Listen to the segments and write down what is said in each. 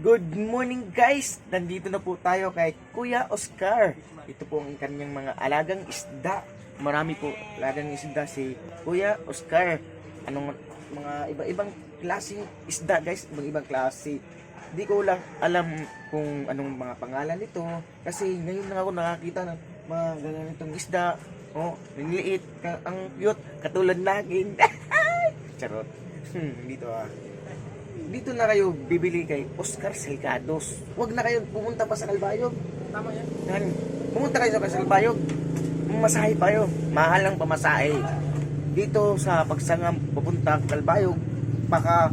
Good morning guys! Nandito na po tayo kay Kuya Oscar. Ito po ang kanyang mga alagang isda. Marami po alagang isda si Kuya Oscar. Anong mga iba-ibang klaseng isda guys, ibang-ibang klase. Hindi ko lang alam kung anong mga pangalan nito kasi ngayon lang ako nakakita ng mga ganitong isda. Oh, liliit, ang cute, katulad natin. Charot. Dito na kayo bibili kay Oscar Salgados. Huwag na kayo pumunta pa sa Calbayog. Tama yan. Yan. Pumunta kayo sa Calbayog. Masahe pa kayo. Mahal ang pamasahe. Dito sa pagsangam papunta sa Calbayog, baka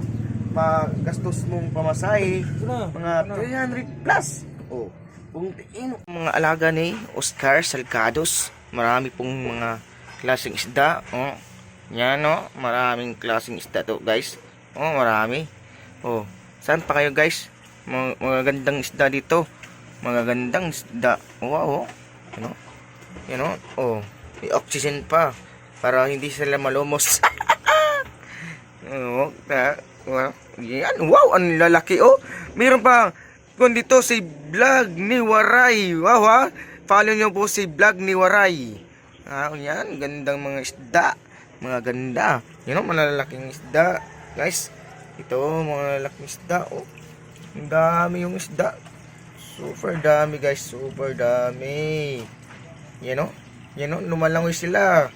gastos mong pamasahe mga 300 plus. Oh, kung tingin mga alaga ni Oscar Salgados, marami pong mga klaseng isda. Oh, yan oh, maraming klaseng isda to, guys. Oh, marami. Oh, saan pa kayo guys? Mga gandang isda dito. Mga gandang isda. Wow, oh. You know? Oh, may oxygen pa para hindi sila malumos. Oh, yan. Wow, ang lalaki oh. Meron pa kung dito si vlog ni Waray. Wow ha. Follow nyo po si vlog ni Waray. Yan, gandang mga isda. Mga ganda. You know, malalaking isda, guys. Ito, mga laking isda, oh. Ang dami yung isda. Super dami, guys. Super dami. Yan, oh. Yan, oh. Lumalangoy sila.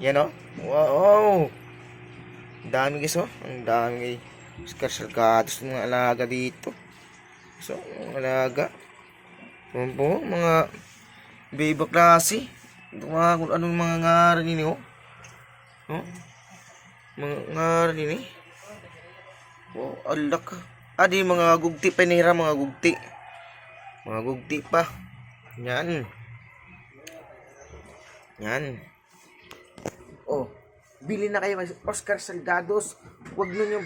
Yan, oh. Wow. Ang dami, guys, oh. Ang dami. Oscar Salgados, mga alaga dito. So, mga alaga. Yan po, mga baby klase. Ito mga kung anong mga ngaran nini, oh. Oh. Mga ngaran ini. Oh, alak. Di mga gugti pa nira, mga gugti. Mga gugti pa. Yan. Yan. Oh, bili na kayo kay Oscar Salgados. Huwag nyo